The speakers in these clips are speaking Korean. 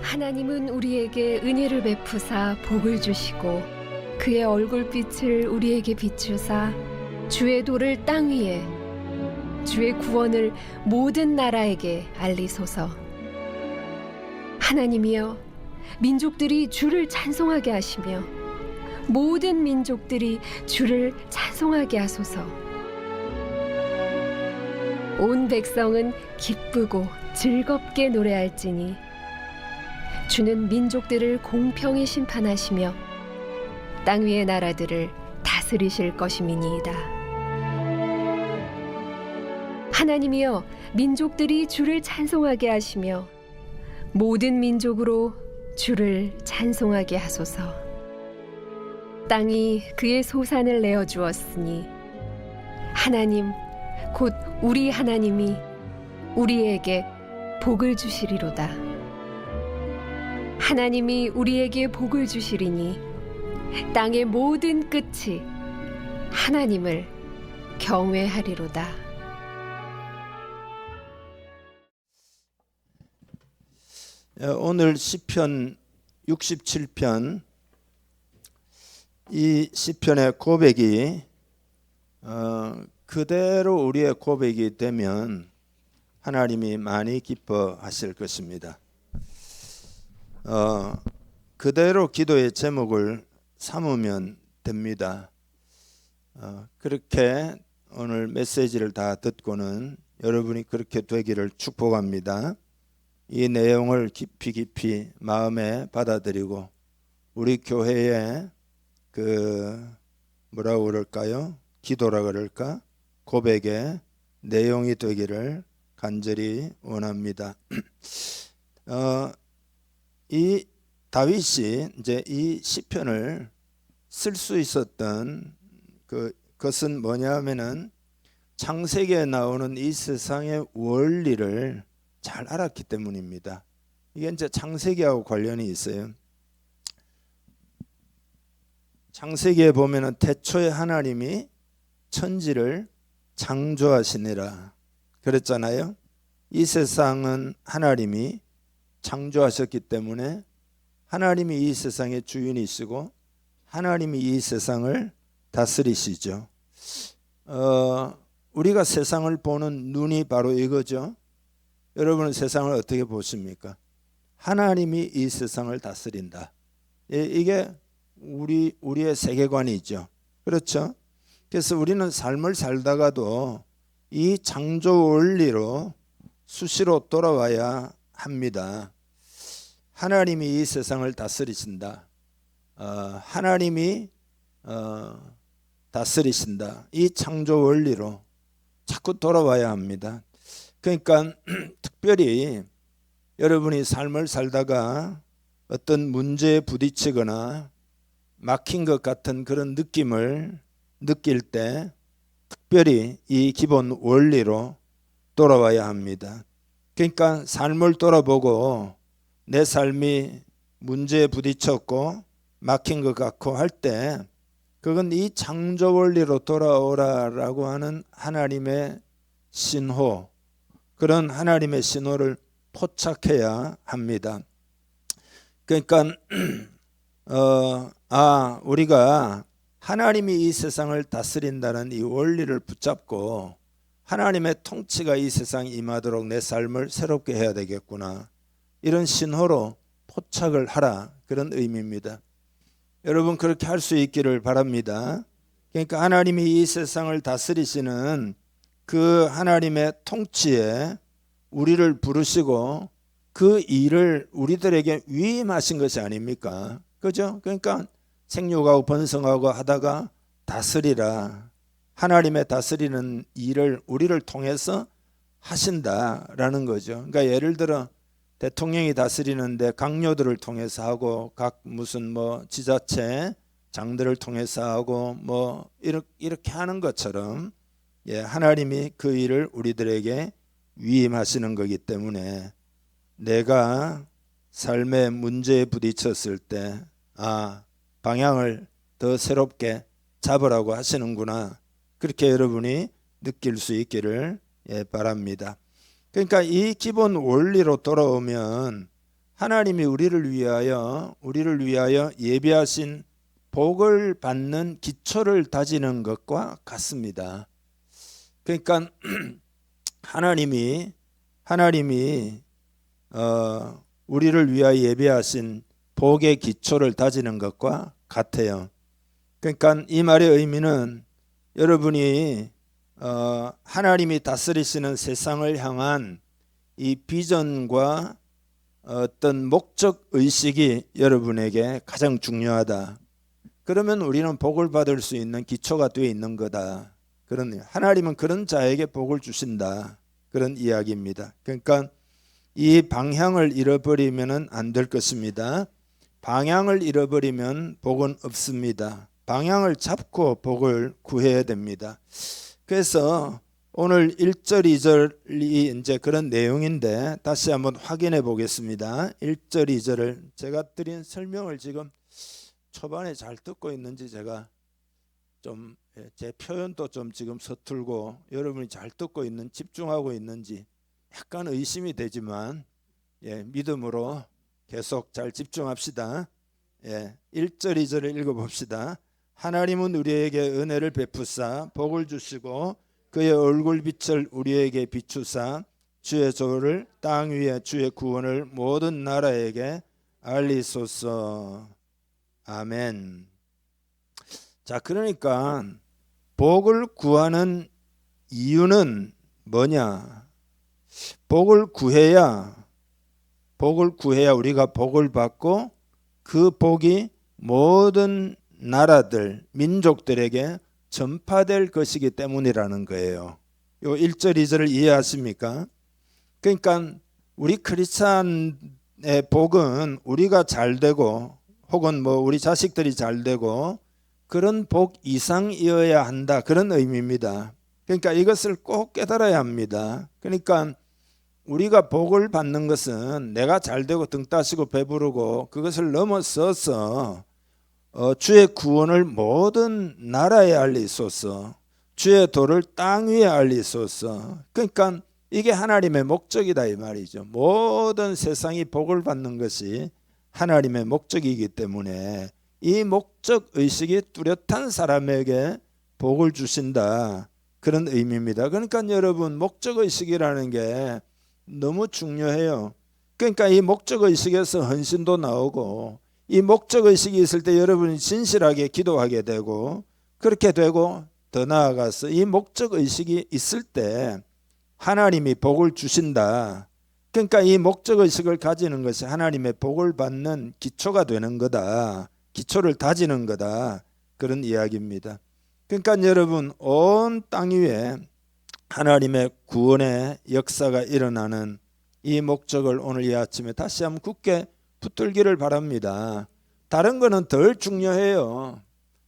하나님은 우리에게 은혜를 베푸사 복을 주시고 그의 얼굴빛을 우리에게 비추사 주의 도를 땅 위에 주의 구원을 모든 나라에게 알리소서. 하나님이여, 민족들이 주를 찬송하게 하시며 모든 민족들이 주를 찬송하게 하소서. 온 백성은 기쁘고 즐겁게 노래할지니 주는 민족들을 공평히 심판하시며 땅 위의 나라들을 다스리실 것임이니이다. 하나님이여, 민족들이 주를 찬송하게 하시며 모든 민족으로 주를 찬송하게 하소서. 땅이 그의 소산을 내어 주었으니 하나님 곧 우리 하나님이 우리에게 복을 주시리로다. 하나님이 우리에게 복을 주시리니 땅의 모든 끝이 하나님을 경외하리로다. 오늘 시편 67편, 이 시편의 고백이 그대로 우리의 고백이 되면 하나님이 많이 기뻐하실 것입니다. 그대로 기도의 제목을 삼으면 됩니다. 그렇게 오늘 메시지를 다 듣고는 여러분이 그렇게 되기를 축복합니다. 이 내용을 깊이 마음에 받아들이고 우리 교회의 뭐라고 그럴까요? 기도라 그럴까? 고백의 내용이 되기를 간절히 원합니다. 이 다윗이 이제 이 시편을 쓸 수 있었던 그것은 뭐냐면은 창세기에 나오는 이 세상의 원리를 잘 알았기 때문입니다. 이게 이제 창세기하고 관련이 있어요. 창세기에 보면은 태초에 하나님이 천지를 창조하시니라 그랬잖아요. 이 세상은 하나님이 창조하셨기 때문에 하나님이 이 세상의 주인이시고 하나님이 이 세상을 다스리시죠. 우리가 세상을 보는 눈이 바로 이거죠. 여러분은 세상을 어떻게 보십니까? 하나님이 이 세상을 다스린다. 이게 우리의 세계관이죠. 그렇죠? 그래서 우리는 삶을 살다가도 이 창조 원리로 수시로 돌아와야 합니다. 하나님이 이 세상을 다스리신다. 하나님이 다스리신다. 이 창조 원리로 자꾸 돌아와야 합니다. 그러니까 특별히 여러분이 삶을 살다가 어떤 문제에 부딪히거나 막힌 것 같은 그런 느낌을 느낄 때 특별히 이 기본 원리로 돌아와야 합니다. 그러니까 삶을 돌아보고 내 삶이 문제에 부딪혔고 막힌 것 같고 할 때 그건 이 창조 원리로 돌아오라라고 하는 하나님의 신호, 그런 하나님의 신호를 포착해야 합니다. 그러니까 우리가 하나님이 이 세상을 다스린다는 이 원리를 붙잡고 하나님의 통치가 이 세상에 임하도록 내 삶을 새롭게 해야 되겠구나, 이런 신호로 포착을 하라, 그런 의미입니다. 여러분 그렇게 할 수 있기를 바랍니다. 그러니까 하나님이 이 세상을 다스리시는 그 하나님의 통치에 우리를 부르시고 그 일을 우리들에게 위임하신 것이 아닙니까? 그죠? 그러니까 생육하고 번성하고 하다가 다스리라, 하나님의 다스리는 일을 우리를 통해서 하신다라는 거죠. 그러니까 예를 들어 대통령이 다스리는데 강요들을 통해서 하고 각 무슨 지자체 장들을 통해서 하고 이렇게 하는 것처럼 하나님이 그 일을 우리들에게 위임하시는 거기 때문에 내가 삶의 문제에 부딪혔을 때 방향을 더 새롭게 잡으라고 하시는구나, 그렇게 여러분이 느낄 수 있기를 바랍니다. 그러니까 이 기본 원리로 돌아오면 하나님이 우리를 위하여 예비하신 복을 받는 기초를 다지는 것과 같습니다. 그러니까 하나님이 우리를 위하여 예비하신 복의 기초를 다지는 것과 같아요. 그러니까 이 말의 의미는 여러분이 하나님이 다스리시는 세상을 향한 이 비전과 어떤 목적 의식이 여러분에게 가장 중요하다. 그러면 우리는 복을 받을 수 있는 기초가 되어 있는 거다. 하나님은 그런 자에게 복을 주신다. 그런 이야기입니다. 그러니까 이 방향을 잃어버리면 안 될 것입니다. 방향을 잃어버리면 복은 없습니다. 방향을 잡고 복을 구해야 됩니다. 그래서 오늘 1절, 2절이 이제 그런 내용인데 다시 한번 확인해 보겠습니다. 1절, 2절을 제가 드린 설명을 지금 초반에 잘 듣고 있는지 제가 좀 제 표현도 좀 지금 서툴고 여러분이 잘 듣고 있는 집중하고 있는지 약간 의심이 되지만 믿음으로 계속 잘 집중합시다. 1절, 2절을 읽어봅시다. 하나님은 우리에게 은혜를 베푸사 복을 주시고 그의 얼굴빛을 우리에게 비추사 주의 조를 땅 위에 주의 구원을 모든 나라에게 알리소서. 아멘. 자, 그러니까 복을 구하는 이유는 뭐냐? 복을 구해야 우리가 복을 받고 그 복이 모든 나라들, 민족들에게 전파될 것이기 때문이라는 거예요. 요 1절, 2절을 이해하십니까? 그러니까 우리 크리스찬의 복은 우리가 잘 되고 혹은 우리 자식들이 잘 되고 그런 복 이상이어야 한다. 그런 의미입니다. 그러니까 이것을 꼭 깨달아야 합니다. 그러니까 우리가 복을 받는 것은 내가 잘 되고 등 따시고 배부르고 그것을 넘어서서 주의 구원을 모든 나라에 알리소서, 주의 도를 땅 위에 알리소서. 그러니까 이게 하나님의 목적이다 이 말이죠. 모든 세상이 복을 받는 것이 하나님의 목적이기 때문에 이 목적 의식이 뚜렷한 사람에게 복을 주신다. 그런 의미입니다. 그러니까 여러분 목적 의식이라는 게 너무 중요해요. 그러니까 이 목적 의식에서 헌신도 나오고 이 목적 의식이 있을 때 여러분이 진실하게 기도하게 되고 그렇게 되고 더 나아가서 이 목적 의식이 있을 때 하나님이 복을 주신다. 그러니까 이 목적 의식을 가지는 것이 하나님의 복을 받는 기초가 되는 거다. 기초를 다지는 거다. 그런 이야기입니다. 그러니까 여러분 온 땅 위에 하나님의 구원의 역사가 일어나는 이 목적을 오늘 이 아침에 다시 한번 굳게 붙들기를 바랍니다. 다른 거는 덜 중요해요.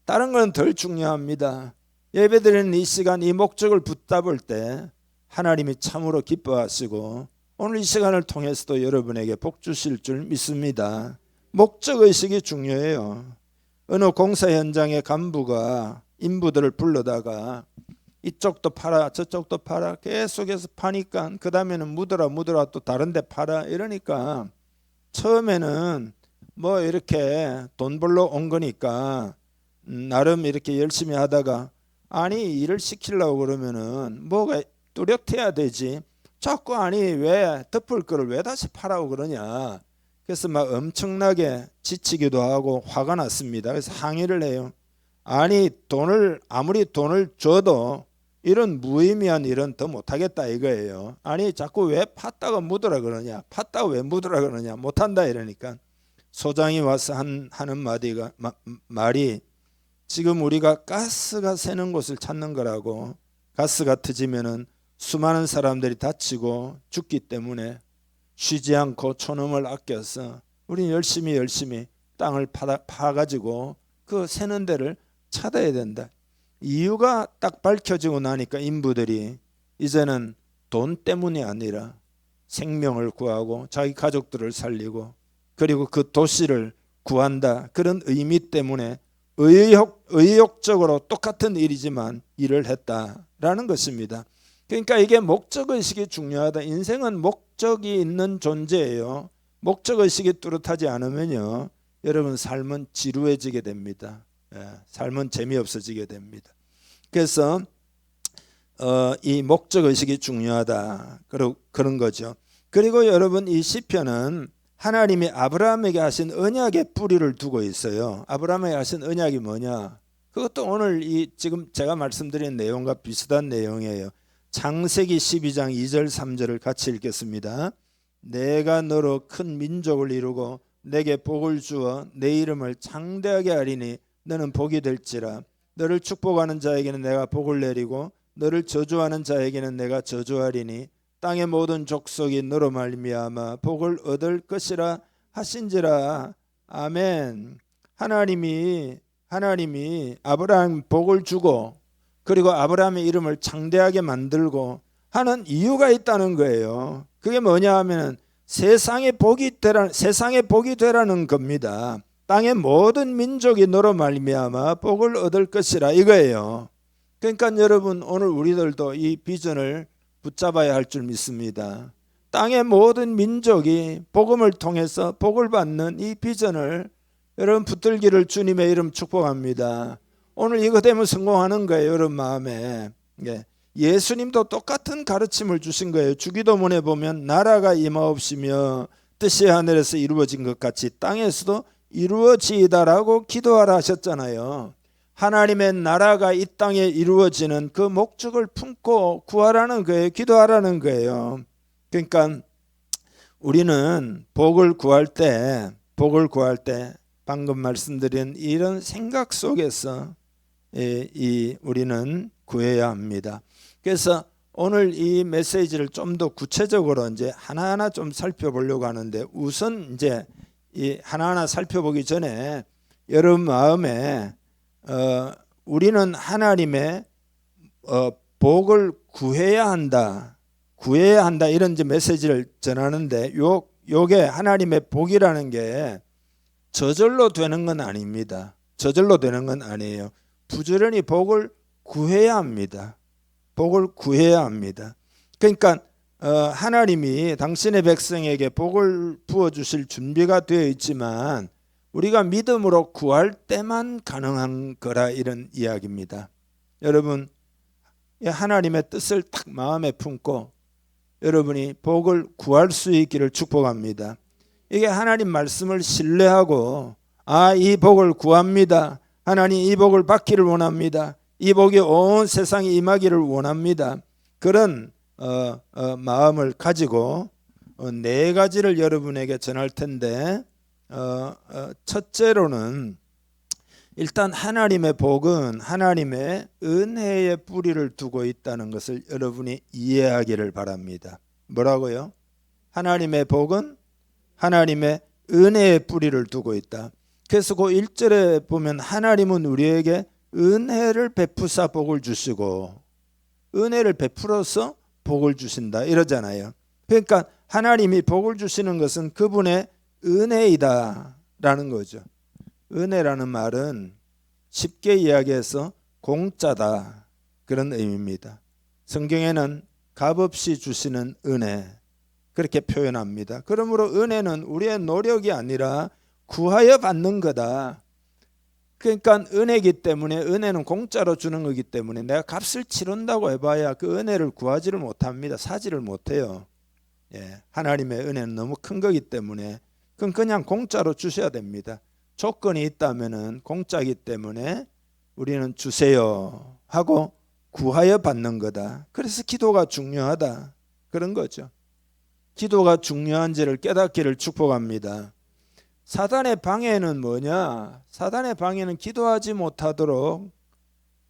다른 거는 덜 중요합니다. 예배드리는 이 시간 이 목적을 붙잡을 때 하나님이 참으로 기뻐하시고 오늘 이 시간을 통해서도 여러분에게 복 주실 줄 믿습니다. 목적의식이 중요해요. 어느 공사 현장의 간부가 인부들을 불러다가 이쪽도 팔아 저쪽도 팔아 계속해서 파니까 그 다음에는 묻어라 또 다른 데 팔아 이러니까 처음에는 이렇게 돈 벌러 온 거니까 나름 이렇게 열심히 하다가 아니 일을 시키려고 그러면은 뭐가 뚜렷해야 되지. 자꾸 왜 덮을 거를 왜 다시 파라고 그러냐. 그래서 막 엄청나게 지치기도 하고 화가 났습니다. 그래서 항의를 해요. 아니 아무리 돈을 줘도 이런 무의미한 일은 더 못하겠다 이거예요. 아니 자꾸 왜 팠다가 묻으라 그러냐. 팠다가 왜 묻으라 그러냐. 못한다 이러니까 소장이 와서 하는 말이 지금 우리가 가스가 새는 곳을 찾는 거라고. 가스가 터지면은 수많은 사람들이 다치고 죽기 때문에 쉬지 않고 촌음을 아껴서 우리는 열심히 땅을 파가지고 그 새는 데를 찾아야 된다. 이유가 딱 밝혀지고 나니까 인부들이 이제는 돈 때문이 아니라 생명을 구하고 자기 가족들을 살리고 그리고 그 도시를 구한다. 그런 의미 때문에 의욕적으로 똑같은 일이지만 일을 했다라는 것입니다. 그러니까 이게 목적의식이 중요하다. 인생은 목적이 있는 존재예요. 목적의식이 뚜렷하지 않으면요, 여러분 삶은 지루해지게 됩니다. 삶은 재미없어지게 됩니다. 그래서 이 목적의식이 중요하다, 그런 거죠. 그리고 여러분, 이 시편은 하나님이 아브라함에게 하신 언약의 뿌리를 두고 있어요. 아브라함에게 하신 언약이 뭐냐? 그것도 오늘 이 지금 제가 말씀드린 내용과 비슷한 내용이에요. 창세기 12장 2절 3절을 같이 읽겠습니다. 내가 너로 큰 민족을 이루고 내게 복을 주어 내 이름을 창대하게 하리니 너는 복이 될지라. 너를 축복하는 자에게는 내가 복을 내리고 너를 저주하는 자에게는 내가 저주하리니 땅의 모든 족속이 너로 말미암아 복을 얻을 것이라 하신지라. 아멘. 하나님이 아브라함 복을 주고 그리고 아브라함의 이름을 창대하게 만들고 하는 이유가 있다는 거예요. 그게 뭐냐 하면 세상의 복이 되라는 겁니다. 땅의 모든 민족이 너로 말미암아 복을 얻을 것이라, 이거예요. 그러니까 여러분, 오늘 우리들도 이 비전을 붙잡아야 할 줄 믿습니다. 땅의 모든 민족이 복음을 통해서 복을 받는 이 비전을 여러분 붙들기를 주님의 이름 축복합니다. 오늘 이거 되면 성공하는 거예요, 여러분 마음에. 예수님도 똑같은 가르침을 주신 거예요. 주기도문에 보면 나라가 임하옵시며 뜻이 하늘에서 이루어진 것 같이 땅에서도 이루어지이다라고 기도하라 하셨잖아요. 하나님의 나라가 이 땅에 이루어지는 그 목적을 품고 구하라는 거예요. 기도하라는 거예요. 그러니까 우리는 복을 구할 때 방금 말씀드린 이런 생각 속에서 우리는 구해야 합니다. 그래서 오늘 이 메시지를 좀 더 구체적으로 이제 하나하나 좀 살펴보려고 하는데, 우선 이제 이 하나하나 살펴보기 전에 여러분 마음에 우리는 하나님의 복을 구해야 한다 이런 이제 메시지를 전하는데, 요게 하나님의 복이라는 게 저절로 되는 건 아닙니다. 저절로 되는 건 아니에요. 부지런히 복을 구해야 합니다. 복을 구해야 합니다. 그러니까 하나님이 당신의 백성에게 복을 부어주실 준비가 되어 있지만 우리가 믿음으로 구할 때만 가능한 거라, 이런 이야기입니다. 여러분, 하나님의 뜻을 딱 마음에 품고 여러분이 복을 구할 수 있기를 축복합니다. 이게 하나님 말씀을 신뢰하고, 이 복을 구합니다. 하나님 이 복을 받기를 원합니다. 이 복이 온 세상에 임하기를 원합니다. 그런 마음을 가지고 네 가지를 여러분에게 전할 텐데, 첫째로는 일단 하나님의 복은 하나님의 은혜의 뿌리를 두고 있다는 것을 여러분이 이해하기를 바랍니다. 뭐라고요? 하나님의 복은 하나님의 은혜의 뿌리를 두고 있다. 그래서 그 1절에 보면 하나님은 우리에게 은혜를 베푸사 복을 주시고, 은혜를 베풀어서 복을 주신다 이러잖아요. 그러니까 하나님이 복을 주시는 것은 그분의 은혜이다 라는 거죠. 은혜라는 말은 쉽게 이야기해서 공짜다, 그런 의미입니다. 성경에는 값없이 주시는 은혜, 그렇게 표현합니다. 그러므로 은혜는 우리의 노력이 아니라 구하여 받는 거다. 그러니까 은혜이기 때문에, 은혜는 공짜로 주는 거기 때문에 내가 값을 치른다고 해봐야 그 은혜를 구하지를 못합니다. 사지를 못해요. 하나님의 은혜는 너무 큰 거기 때문에 그건 그냥 공짜로 주셔야 됩니다. 조건이 있다면은 공짜이기 때문에 우리는 주세요 하고 구하여 받는 거다. 그래서 기도가 중요하다, 그런 거죠. 기도가 중요한지를 깨닫기를 축복합니다. 사단의 방해는 뭐냐? 사단의 방해는 기도하지 못하도록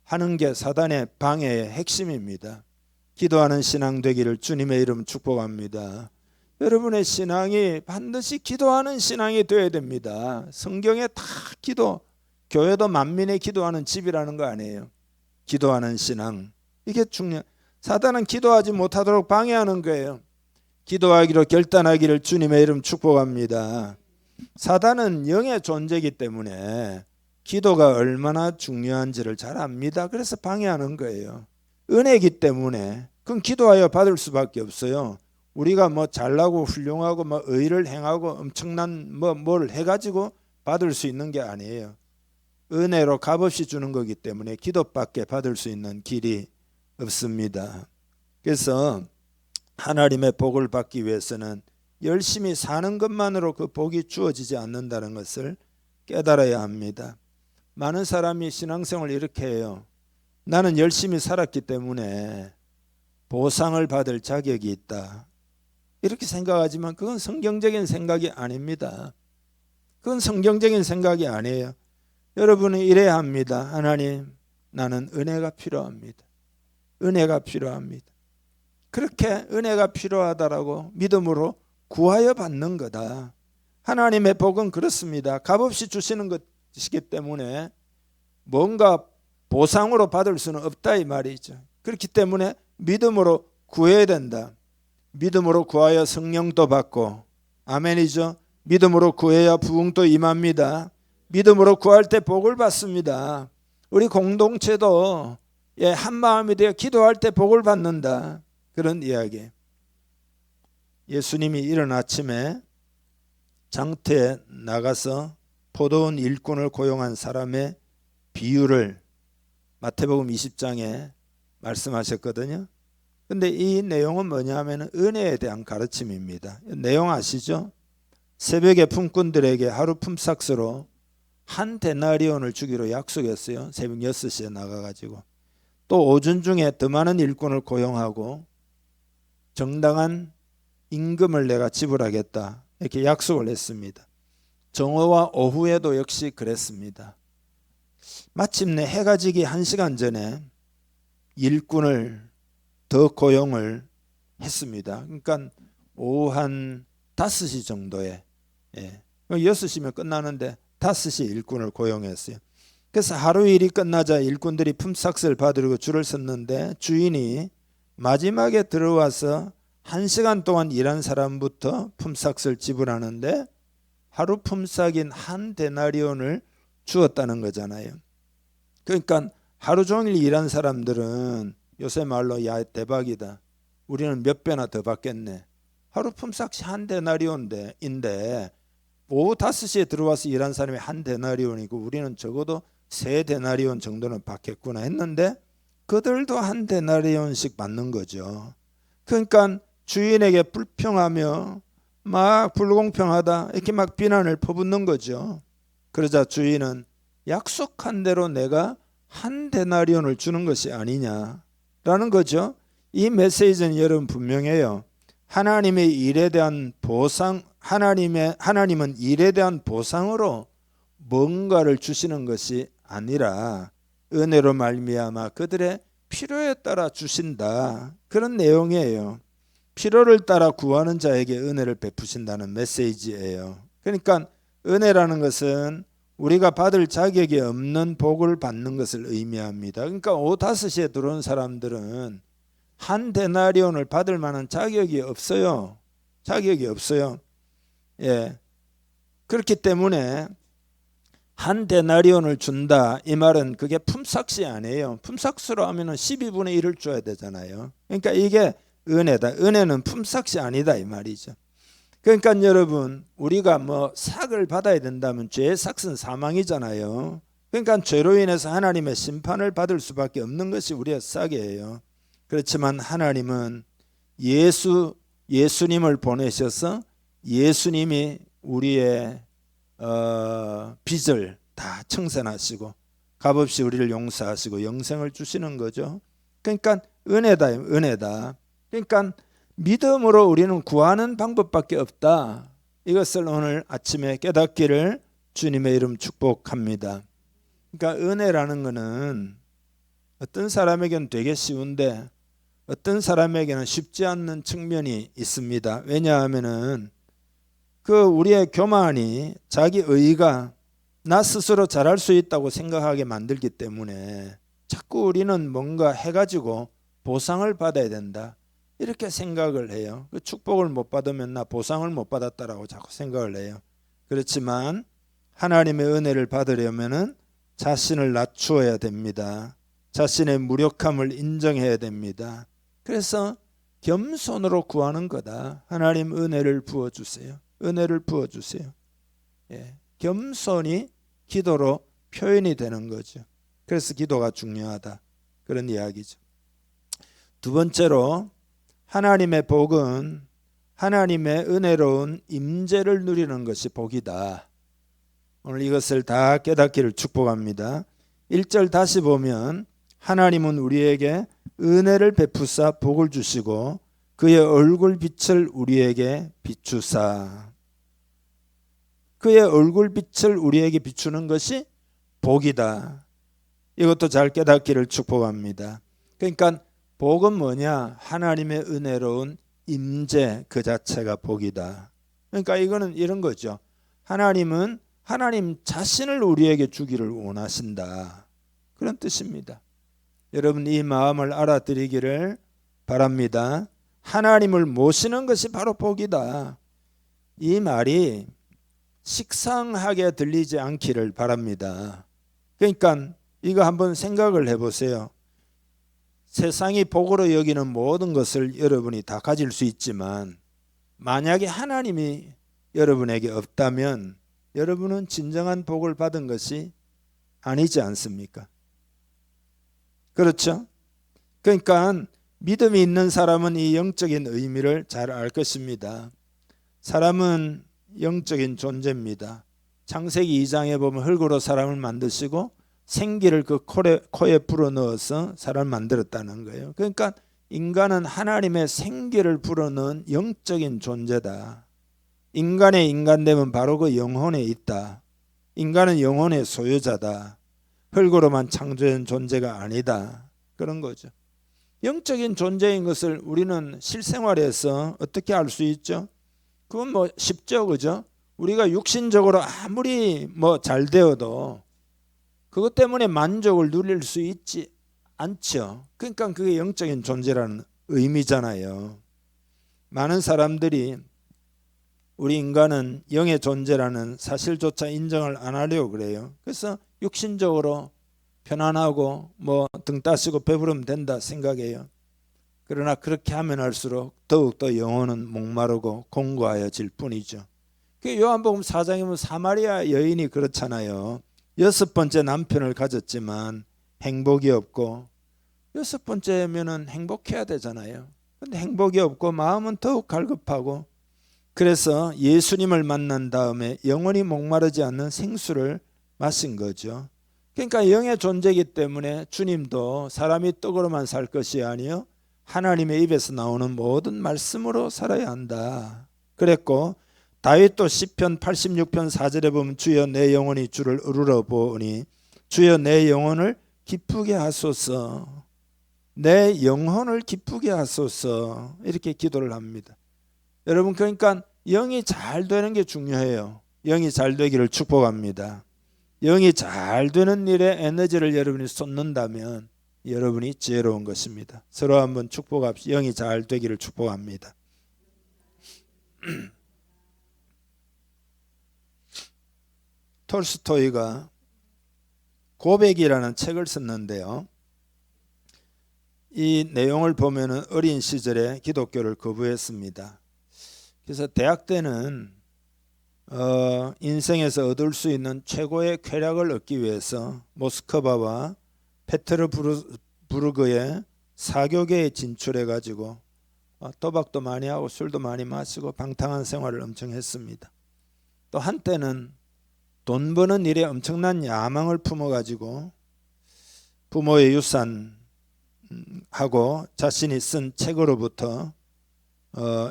하는 게 사단의 방해의 핵심입니다. 기도하는 신앙 되기를 주님의 이름 축복합니다. 여러분의 신앙이 반드시 기도하는 신앙이 되어야 됩니다. 성경에 다 기도, 교회도 만민의 기도하는 집이라는 거 아니에요. 기도하는 신앙, 이게 중요해. 사단은 기도하지 못하도록 방해하는 거예요. 기도하기로 결단하기를 주님의 이름 축복합니다. 사단은 영의 존재이기 때문에 기도가 얼마나 중요한지를 잘 압니다. 그래서 방해하는 거예요. 은혜이기 때문에 그건 기도하여 받을 수밖에 없어요. 우리가 뭐 잘나고 훌륭하고 뭐 의를 행하고 엄청난 뭘 해가지고 받을 수 있는 게 아니에요. 은혜로 값없이 주는 거기 때문에 기도밖에 받을 수 있는 길이 없습니다. 그래서 하나님의 복을 받기 위해서는 열심히 사는 것만으로 그 복이 주어지지 않는다는 것을 깨달아야 합니다. 많은 사람이 신앙생활을 이렇게 해요. 나는 열심히 살았기 때문에 보상을 받을 자격이 있다. 이렇게 생각하지만 그건 성경적인 생각이 아닙니다. 그건 성경적인 생각이 아니에요. 여러분은 이래야 합니다. 하나님, 나는 은혜가 필요합니다. 은혜가 필요합니다. 그렇게 은혜가 필요하다라고 믿음으로 구하여 받는 거다. 하나님의 복은 그렇습니다. 값없이 주시는 것이기 때문에 뭔가 보상으로 받을 수는 없다 이 말이죠. 그렇기 때문에 믿음으로 구해야 된다. 믿음으로 구하여 성령도 받고, 아멘이죠. 믿음으로 구해야 부흥도 임합니다. 믿음으로 구할 때 복을 받습니다. 우리 공동체도 한 마음이 되어 기도할 때 복을 받는다. 그런 이야기. 예수님이 이른 아침에 장터에 나가서 포도원 일꾼을 고용한 사람의 비유를 마태복음 20장에 말씀하셨거든요. 근데 이 내용은 뭐냐면 은혜에 대한 가르침입니다. 내용 아시죠? 새벽에 품꾼들에게 하루 품삯으로 한 데나리온을 주기로 약속했어요. 새벽 6시에 나가가지고. 또 오전 중에 더 많은 일꾼을 고용하고 정당한 임금을 내가 지불하겠다. 이렇게 약속을 했습니다. 정오와 오후에도 역시 그랬습니다. 마침내 해가 지기 1시간 전에 일꾼을 더 고용을 했습니다. 그러니까 오후 한 5시 정도에 6시면 끝나는데 5시 일꾼을 고용했어요. 그래서 하루 일이 끝나자 일꾼들이 품삯을 받으려고 줄을 섰는데 주인이 마지막에 들어와서 1시간 동안 일한 사람부터 품삯을 지불하는데 하루 품삯인 한 데나리온을 주었다는 거잖아요. 그러니까 하루 종일 일한 사람들은 요새 말로 야 대박이다. 우리는 몇 배나 더 받겠네. 하루 품삯이 한 데나리온인데 오후 5시에 들어와서 일한 사람이 한 데나리온이고 우리는 적어도 3데나리온 정도는 받겠구나 했는데 그들도 한 데나리온씩 받는 거죠. 그러니까 주인에게 불평하며 막 불공평하다 이렇게 막 비난을 퍼붓는 거죠. 그러자 주인은 약속한 대로 내가 한 데나리온을 주는 것이 아니냐라는 거죠. 이 메시지는 여러분 분명해요. 하나님의 일에 대한 보상, 하나님은 일에 대한 보상으로 뭔가를 주시는 것이 아니라 은혜로 말미암아 그들의 필요에 따라 주신다. 그런 내용이에요. 필요를 따라 구하는 자에게 은혜를 베푸신다는 메시지예요. 그러니까 은혜라는 것은 우리가 받을 자격이 없는 복을 받는 것을 의미합니다. 그러니까 오후 5시에 들어온 사람들은 한 데나리온을 받을 만한 자격이 없어요. 자격이 없어요. 그렇기 때문에 한 데나리온을 준다 이 말은 그게 품삯이 아니에요. 품삯으로 하면은 12분의 1을 줘야 되잖아요. 그러니까 이게 은혜다. 은혜는 품삯이 아니다 이 말이죠. 그러니까 여러분 우리가 뭐 삭을 받아야 된다면 죄의 삭은 사망이잖아요. 그러니까 죄로 인해서 하나님의 심판을 받을 수밖에 없는 것이 우리의 삭이에요. 그렇지만 하나님은 예수님을 보내셔서 예수님이 우리의 빚을 다 청산하시고 값없이 우리를 용서하시고 영생을 주시는 거죠. 그러니까 은혜다. 은혜다. 그러니까 믿음으로 우리는 구하는 방법밖에 없다. 이것을 오늘 아침에 깨닫기를 주님의 이름 축복합니다. 그러니까 은혜라는 것은 어떤 사람에게는 되게 쉬운데 어떤 사람에게는 쉽지 않는 측면이 있습니다. 왜냐하면은 그 우리의 교만이 자기 의의가 나 스스로 잘할 수 있다고 생각하게 만들기 때문에 자꾸 우리는 뭔가 해가지고 보상을 받아야 된다. 이렇게 생각을 해요. 그 축복을 못 받으면 나 보상을 못 받았다라고 자꾸 생각을 해요. 그렇지만 하나님의 은혜를 받으려면은 자신을 낮추어야 됩니다. 자신의 무력함을 인정해야 됩니다. 그래서 겸손으로 구하는 거다. 하나님 은혜를 부어주세요. 은혜를 부어주세요. 예, 겸손이 기도로 표현이 되는 거죠. 그래서 기도가 중요하다. 그런 이야기죠. 두 번째로 하나님의 복은 하나님의 은혜로운 임재를 누리는 것이 복이다. 오늘 이것을 다 깨닫기를 축복합니다. 1절 다시 보면 하나님은 우리에게 은혜를 베푸사 복을 주시고 그의 얼굴 빛을 우리에게 비추사. 그의 얼굴 빛을 우리에게 비추는 것이 복이다. 이것도 잘 깨닫기를 축복합니다. 그러니까 복은 뭐냐? 하나님의 은혜로운 임재 그 자체가 복이다. 그러니까 이거는 이런 거죠. 하나님은 하나님 자신을 우리에게 주기를 원하신다. 그런 뜻입니다. 여러분 이 마음을 알아들이기를 바랍니다. 하나님을 모시는 것이 바로 복이다. 이 말이 식상하게 들리지 않기를 바랍니다. 그러니까 이거 한번 생각을 해보세요. 세상이 복으로 여기는 모든 것을 여러분이 다 가질 수 있지만 만약에 하나님이 여러분에게 없다면 여러분은 진정한 복을 받은 것이 아니지 않습니까? 그렇죠? 그러니까 믿음이 있는 사람은 이 영적인 의미를 잘 알 것입니다. 사람은 영적인 존재입니다. 창세기 2장에 보면 흙으로 사람을 만드시고 생기를 그 코에 불어넣어서 사람을 만들었다는 거예요. 그러니까 인간은 하나님의 생기를 불어넣은 영적인 존재다. 인간의 인간됨은 바로 그 영혼에 있다. 인간은 영혼의 소유자다. 흙으로만 창조된 존재가 아니다. 그런 거죠. 영적인 존재인 것을 우리는 실생활에서 어떻게 알 수 있죠? 그건 뭐 쉽죠, 그죠? 우리가 육신적으로 아무리 뭐 잘 되어도 그것 때문에 만족을 누릴 수 있지 않죠. 그러니까 그게 영적인 존재라는 의미잖아요. 많은 사람들이 우리 인간은 영의 존재라는 사실조차 인정을 안 하려고 그래요. 그래서 육신적으로 편안하고 뭐 등 따시고 배부르면 된다 생각해요. 그러나 그렇게 하면 할수록 더욱더 영혼은 목마르고 공고하여질 뿐이죠. 요한복음 4장에 보면 사마리아 여인이 그렇잖아요. 6번째 남편을 가졌지만 행복이 없고 6번째면은 행복해야 되잖아요. 근데 행복이 없고 마음은 더욱 갈급하고 그래서 예수님을 만난 다음에 영원히 목마르지 않는 생수를 마신 거죠. 그러니까 영의 존재이기 때문에 주님도 사람이 떡으로만 살 것이 아니요 하나님의 입에서 나오는 모든 말씀으로 살아야 한다 그랬고, 다윗도 시편 86편 4절에 보면 주여 내 영혼이 주를 으르러 보니 주여 내 영혼을 기쁘게 하소서, 내 영혼을 기쁘게 하소서 이렇게 기도를 합니다. 여러분 그러니까 영이 잘 되는 게 중요해요. 영이 잘 되기를 축복합니다. 영이 잘 되는 일에 에너지를 여러분이 쏟는다면 여러분이 지혜로운 것입니다. 서로 한번 축복합시다. 영이 잘 되기를 축복합니다. 톨스토이가 고백이라는 책을 썼는데요. 이 내용을 보면은 어린 시절에 기독교를 거부했습니다. 그래서 대학 때는 인생에서 얻을 수 있는 최고의 쾌락을 얻기 위해서 모스크바와 페테르부르크의 사교계에 진출해 가지고 도박도 많이 하고 술도 많이 마시고 방탕한 생활을 엄청 했습니다. 또 한때는 돈 버는 일에 엄청난 야망을 품어 가지고 부모의 유산하고 자신이 쓴 책으로부터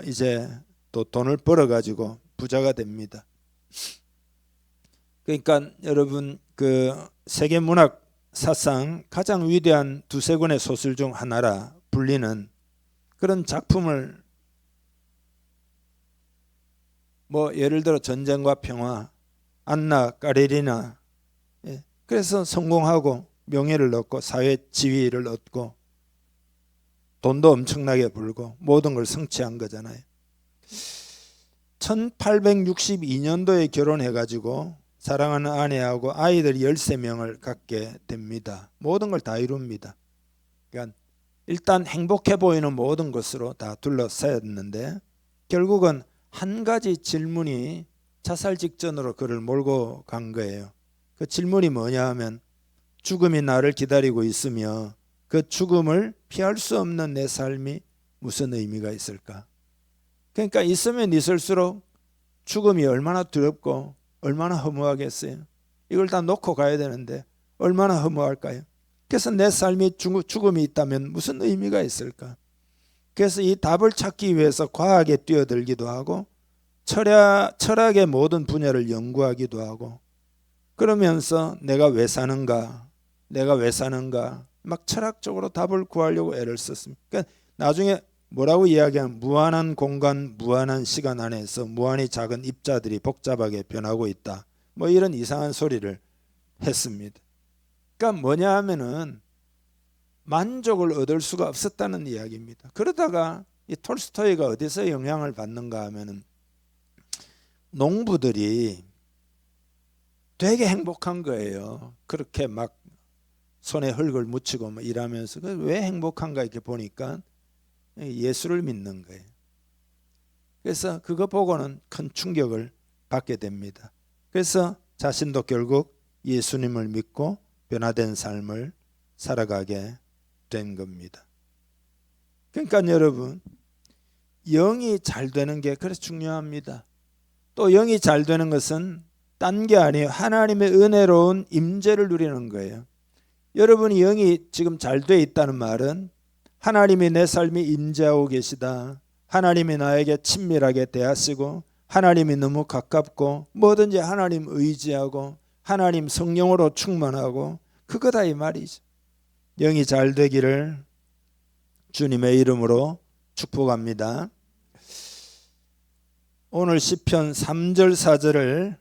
이제 또 돈을 벌어 가지고 부자가 됩니다. 그러니까 여러분 그 세계 문학 사상 가장 위대한 두세 권의 소설 중 하나라 불리는 그런 작품을 뭐 예를 들어 전쟁과 평화, 안나 까레리나, 그래서 성공하고 명예를 얻고 사회 지위를 얻고 돈도 엄청나게 벌고 모든 걸 성취한 거잖아요. 1862년도에 결혼해가지고 사랑하는 아내하고 아이들 13명을 갖게 됩니다. 모든 걸 다 이룹니다. 그러니까 일단 행복해 보이는 모든 것으로 다 둘러싸였는데 결국은 한 가지 질문이 자살 직전으로 그를 몰고 간 거예요. 그 질문이 뭐냐 하면 죽음이 나를 기다리고 있으며 그 죽음을 피할 수 없는 내 삶이 무슨 의미가 있을까? 그러니까 있으면 있을수록 죽음이 얼마나 두렵고 얼마나 허무하겠어요. 이걸 다 놓고 가야 되는데 얼마나 허무할까요? 그래서 내 삶이 죽음이 있다면 무슨 의미가 있을까? 그래서 이 답을 찾기 위해서 과학에 뛰어들기도 하고 철학의 모든 분야를 연구하기도 하고 그러면서 내가 왜 사는가 막 철학적으로 답을 구하려고 애를 썼습니다. 그러니까 나중에 뭐라고 이야기하면 무한한 공간, 무한한 시간 안에서 무한히 작은 입자들이 복잡하게 변하고 있다. 뭐 이런 이상한 소리를 했습니다. 그러니까 뭐냐 하면은 만족을 얻을 수가 없었다는 이야기입니다. 그러다가 이 톨스토이가 어디서 영향을 받는가 하면은 농부들이 되게 행복한 거예요. 그렇게 막 손에 흙을 묻히고 뭐 일하면서 왜 행복한가 이렇게 보니까 예수를 믿는 거예요. 그래서 그거 보고는 큰 충격을 받게 됩니다. 그래서 자신도 결국 예수님을 믿고 변화된 삶을 살아가게 된 겁니다. 그러니까 여러분 영이 잘 되는 게 그래서 중요합니다. 또 영이 잘 되는 것은 딴 게 아니에요. 하나님의 은혜로운 임재를 누리는 거예요. 여러분이 영이 지금 잘 돼 있다는 말은 하나님이 내 삶에 임재하고 계시다. 하나님이 나에게 친밀하게 대하시고 하나님이 너무 가깝고 뭐든지 하나님 의지하고 하나님 성령으로 충만하고 그거다 이 말이죠. 영이 잘 되기를 주님의 이름으로 축복합니다. 오늘 시편 3절 4절을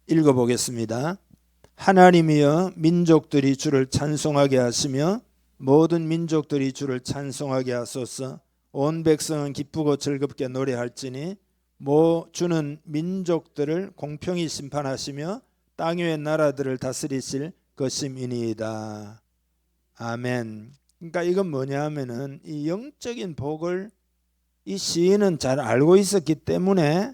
읽어보겠습니다. 하나님이여 민족들이 주를 찬송하게 하시며 모든 민족들이 주를 찬송하게 하소서. 온 백성은 기쁘고 즐겁게 노래할지니 주는 민족들을 공평히 심판하시며 땅 위의 나라들을 다스리실 것임이니이다. 아멘. 그러니까 이건 뭐냐 하면은 이 영적인 복을 이 시인은 잘 알고 있었기 때문에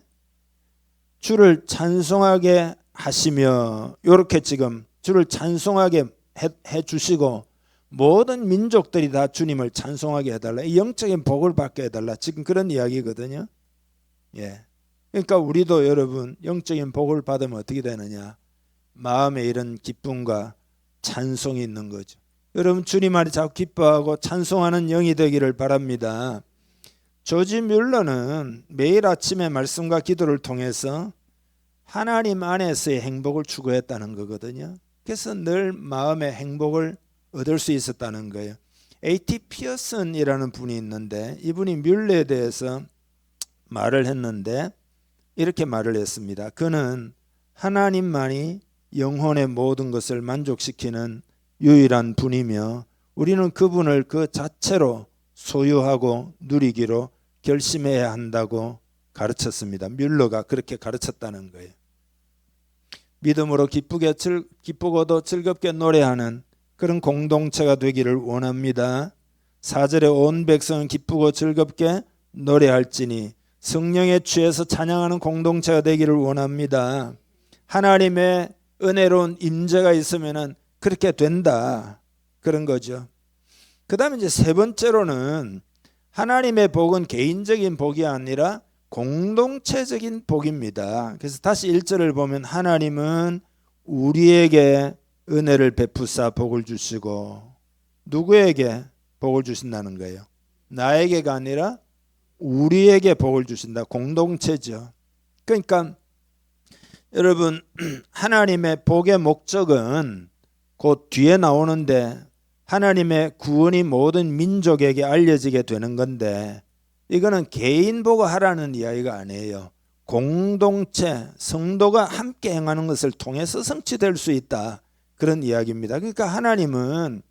주를 찬송하게 하시며 이렇게 지금 주를 찬송하게 해 주시고 모든 민족들이 다 주님을 찬송하게 해달라. 이 영적인 복을 받게 해달라. 지금 그런 이야기거든요. 예. 그러니까 우리도 여러분 영적인 복을 받으면 어떻게 되느냐? 마음에 이런 기쁨과 찬송이 있는 거죠. 여러분 주님 안에 자꾸 기뻐하고 찬송하는 영이 되기를 바랍니다. 조지 뮬러는 매일 아침에 말씀과 기도를 통해서 하나님 안에서의 행복을 추구했다는 거거든요. 그래서 늘 마음의 행복을 얻을 수 있었다는 거예요. A.T. 피어슨이라는 분이 있는데 이분이 뮬러에 대해서 말을 했는데 이렇게 말을 했습니다. 그는 하나님만이 영혼의 모든 것을 만족시키는 유일한 분이며 우리는 그분을 그 자체로 소유하고 누리기로 결심해야 한다고 가르쳤습니다. 뮬러가 그렇게 가르쳤다는 거예요. 믿음으로 기쁘고도 즐겁게 노래하는 그런 공동체가 되기를 원합니다. 4절에 온 백성은 기쁘고 즐겁게 노래할지니 성령에 취해서 찬양하는 공동체가 되기를 원합니다. 하나님의 은혜로운 임재가 있으면은 그렇게 된다. 그런 거죠. 그 다음에 이제 세 번째로는 하나님의 복은 개인적인 복이 아니라 공동체적인 복입니다. 그래서 다시 1절을 보면 하나님은 우리에게 은혜를 베푸사 복을 주시고 누구에게 복을 주신다는 거예요? 나에게가 아니라 우리에게 복을 주신다. 공동체죠. 그러니까 여러분 하나님의 복의 목적은 곧 뒤에 나오는데 하나님의 구원이 모든 민족에게 알려지게 되는 건데 이거는 개인 보고 하라는 이야기가 아니에요. 공동체, 성도가 함께 행하는 것을 통해서 성취될 수 있다. 그런 이야기입니다. 그러니까 하나님은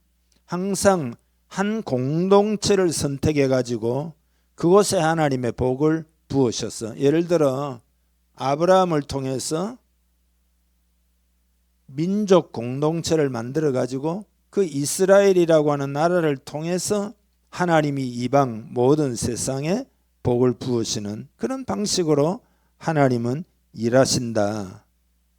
항상 한 공동체를 선택해 가지고 그곳에 하나님의 복을 부으셨어. 예를 들어 아브라함을 통해서 민족 공동체를 만들어 가지고 그 이스라엘이라고 하는 나라를 통해서 하나님이 이방 모든 세상에 복을 부으시는 그런 방식으로 하나님은 일하신다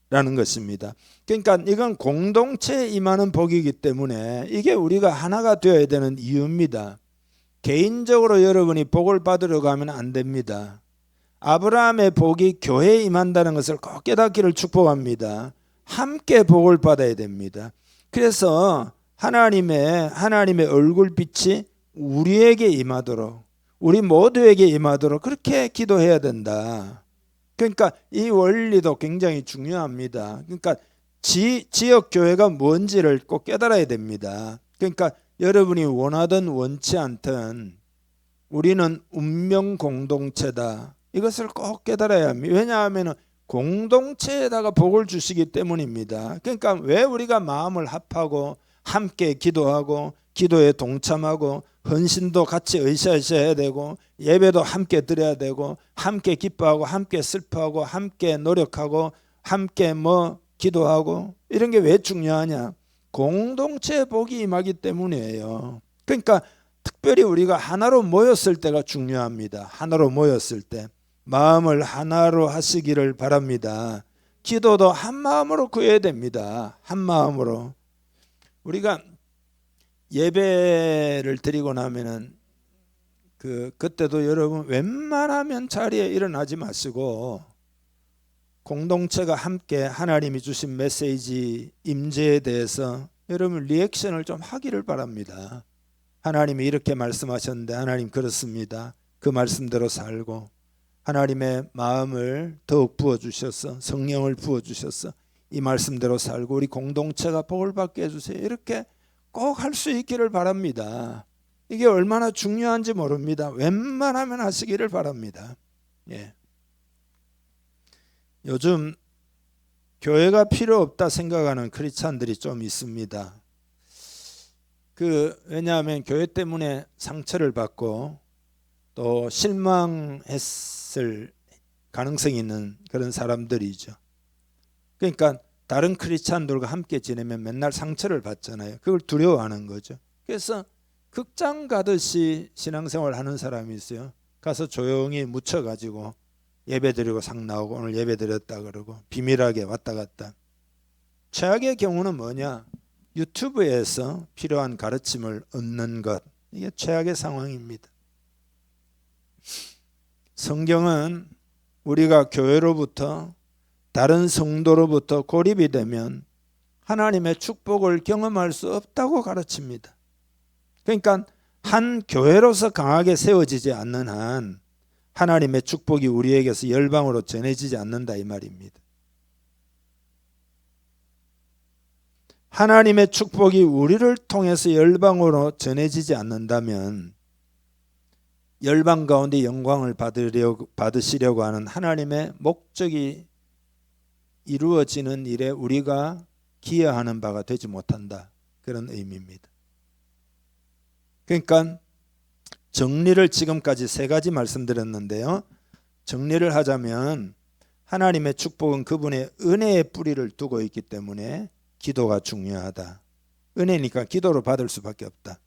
라는 것입니다. 그러니까 이건 공동체에 임하는 복이기 때문에 이게 우리가 하나가 되어야 되는 이유입니다. 개인적으로 여러분이 복을 받으러 가면 안 됩니다. 아브라함의 복이 교회에 임한다는 것을 꼭 깨닫기를 축복합니다. 함께 복을 받아야 됩니다. 그래서 하나님의 얼굴빛이 우리에게 임하도록, 우리 모두에게 임하도록 그렇게 기도해야 된다. 그러니까 이 원리도 굉장히 중요합니다. 그러니까 지역 교회가 뭔지를 꼭 깨달아야 됩니다. 그러니까 여러분이 원하든 원치 않든 우리는 운명 공동체다. 이것을 꼭 깨달아야 합니다. 왜냐하면 공동체에다가 복을 주시기 때문입니다. 그러니까 왜 우리가 마음을 합하고 함께 기도하고 기도에 동참하고 헌신도 같이 으쌰으쌰 해야 되고 예배도 함께 드려야 되고 함께 기뻐하고 함께 슬퍼하고 함께 노력하고 함께 기도하고 이런 게 왜 중요하냐? 공동체의 복이 임하기 때문이에요. 그러니까 특별히 우리가 하나로 모였을 때가 중요합니다. 하나로 모였을 때 마음을 하나로 하시기를 바랍니다. 기도도 한 마음으로 구해야 됩니다. 한 마음으로. 우리가 예배를 드리고 나면은 그때도 여러분 웬만하면 자리에 일어나지 마시고 공동체가 함께 하나님이 주신 메시지 임재에 대해서 여러분 리액션을 좀 하기를 바랍니다. 하나님이 이렇게 말씀하셨는데 하나님 그렇습니다. 그 말씀대로 살고 하나님의 마음을 더욱 부어주셔서 성령을 부어주셔서 이 말씀대로 살고 우리 공동체가 복을 받게 해주세요. 이렇게 꼭 할 수 있기를 바랍니다. 이게 얼마나 중요한지 모릅니다. 웬만하면 하시기를 바랍니다. 예. 요즘 교회가 필요 없다 생각하는 크리스찬들이 좀 있습니다. 왜냐하면 교회 때문에 상처를 받고 또 실망했을 가능성이 있는 그런 사람들이죠. 그러니까 다른 크리스찬들과 함께 지내면 맨날 상처를 받잖아요. 그걸 두려워하는 거죠. 그래서 극장 가듯이 신앙생활 하는 사람이 있어요. 가서 조용히 묻혀가지고 예배드리고 상 나오고 오늘 예배드렸다 그러고 비밀하게 왔다 갔다. 최악의 경우는 뭐냐? 유튜브에서 필요한 가르침을 얻는 것. 이게 최악의 상황입니다. 성경은 우리가 교회로부터 다른 성도로부터 고립이 되면 하나님의 축복을 경험할 수 없다고 가르칩니다. 그러니까 한 교회로서 강하게 세워지지 않는 한 하나님의 축복이 우리에게서 열방으로 전해지지 않는다 이 말입니다. 하나님의 축복이 우리를 통해서 열방으로 전해지지 않는다면 열방 가운데 영광을 받으시려고 하는 하나님의 목적이 이루어지는 일에 우리가 기여하는 바가 되지 못한다. 그런 의미입니다. 그러니까 정리를 지금까지 3가지 말씀드렸는데요. 정리를 하자면 하나님의 축복은 그분의 은혜의 뿌리를 두고 있기 때문에 기도가 중요하다. 은혜니까 기도로 받을 수밖에 없다.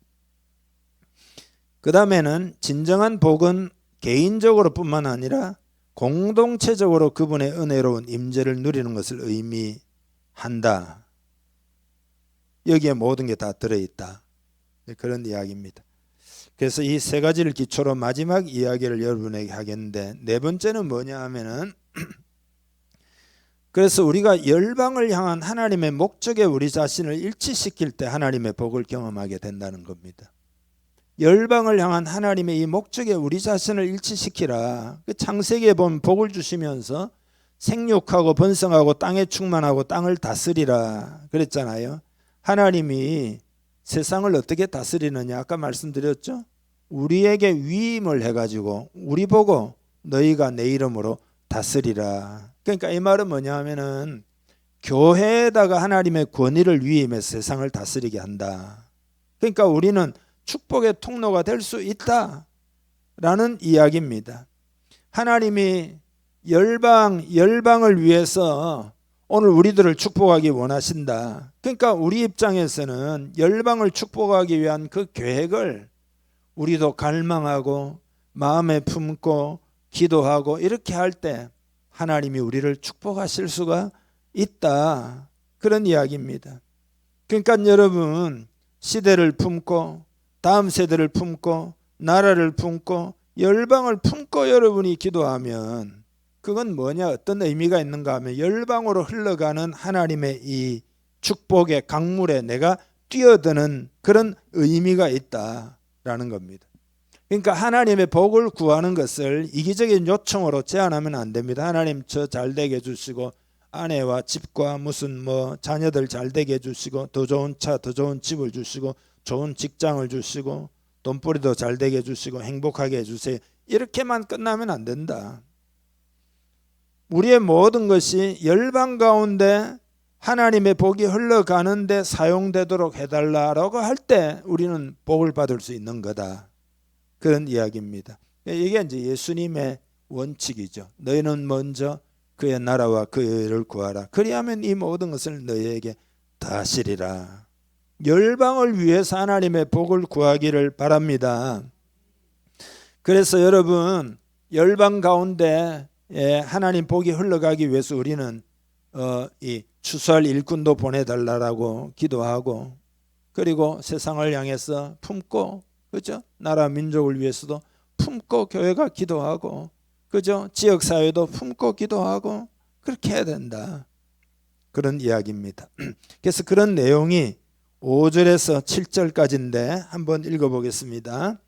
그 다음에는 진정한 복은 개인적으로 뿐만 아니라 공동체적으로 그분의 은혜로운 임재를 누리는 것을 의미한다. 여기에 모든 게 다 들어있다. 그런 이야기입니다. 그래서 이 3가지를 기초로 마지막 이야기를 여러분에게 하겠는데 4번째는 뭐냐 하면은 그래서 우리가 열방을 향한 하나님의 목적에 우리 자신을 일치시킬 때 하나님의 복을 경험하게 된다는 겁니다. 열방을 향한 하나님의 이 목적에 우리 자신을 일치시키라. 창세기에 보면 복을 주시면서 생육하고 번성하고 땅에 충만하고 땅을 다스리라 그랬잖아요. 하나님이 세상을 어떻게 다스리느냐 아까 말씀드렸죠. 우리에게 위임을 해가지고 우리 보고 너희가 내 이름으로 다스리라. 그러니까 이 말은 뭐냐 하면은 교회에다가 하나님의 권위를 위임해서 세상을 다스리게 한다. 그러니까 우리는 축복의 통로가 될 수 있다라는 이야기입니다. 하나님이 열방을 위해서 오늘 우리들을 축복하기 원하신다. 그러니까 우리 입장에서는 열방을 축복하기 위한 그 계획을 우리도 갈망하고 마음에 품고 기도하고 이렇게 할 때 하나님이 우리를 축복하실 수가 있다. 그런 이야기입니다. 그러니까 여러분, 시대를 품고 다음 세대를 품고 나라를 품고 열방을 품고 여러분이 기도하면 그건 뭐냐, 어떤 의미가 있는가 하면 열방으로 흘러가는 하나님의 이 축복의 강물에 내가 뛰어드는 그런 의미가 있다라는 겁니다. 그러니까 하나님의 복을 구하는 것을 이기적인 요청으로 제한하면 안 됩니다. 하나님 저 잘되게 해주시고 아내와 집과 무슨 뭐 자녀들 잘되게 해주시고 더 좋은 차 더 좋은 집을 주시고 좋은 직장을 주시고 돈벌이도 잘되게 해주시고 행복하게 해주세요. 이렇게만 끝나면 안 된다. 우리의 모든 것이 열방 가운데 하나님의 복이 흘러가는데 사용되도록 해달라라고 할 때 우리는 복을 받을 수 있는 거다. 그런 이야기입니다. 이게 이제 예수님의 원칙이죠. 너희는 먼저 그의 나라와 그의 의를 구하라. 그리하면 이 모든 것을 너희에게 다하시리라. 열방을 위해서 하나님의 복을 구하기를 바랍니다. 그래서 여러분, 열방 가운데 하나님 복이 흘러가기 위해서 우리는 이 추수할 일꾼도 보내달라고 기도하고, 그리고 세상을 향해서 품고, 그죠? 나라 민족을 위해서도 품고 교회가 기도하고, 그죠? 지역 사회도 품고 기도하고 그렇게 해야 된다. 그런 이야기입니다. 그래서 그런 내용이 5절에서 7절까지인데 한번 읽어보겠습니다.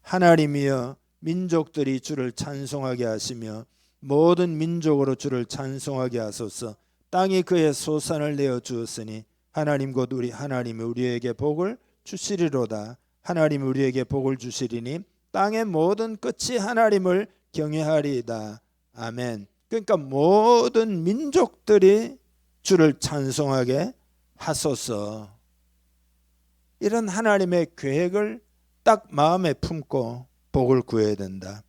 하나님이여 민족들이 주를 찬송하게 하시며 모든 민족으로 주를 찬송하게 하소서. 땅이 그의 소산을 내어 주었으니 하나님 곧 우리 하나님이 우리에게 복을 주시리로다. 하나님이 우리에게 복을 주시리니 땅의 모든 끝이 하나님을 경외하리이다. 아멘. 그러니까 모든 민족들이 주를 찬송하게 하소서. 이런 하나님의 계획을 딱 마음에 품고 복을 구해야 된다.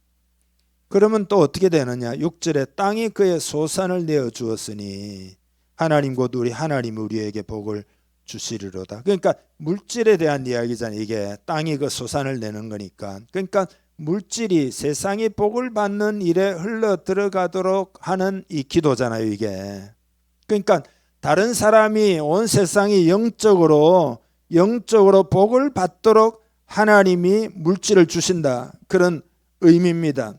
그러면 또 어떻게 되느냐? 6절에 땅이 그의 소산을 내어 주었으니 하나님 곧 우리 하나님이 우리에게 복을 주시리로다. 그러니까 물질에 대한 이야기잖아요. 이게 땅이 그 소산을 내는 거니까. 그러니까 물질이 세상이 복을 받는 일에 흘러 들어가도록 하는 이 기도잖아요. 이게. 그러니까 다른 사람이 온 세상이 영적으로 복을 받도록 하나님이 물질을 주신다. 그런 의미입니다.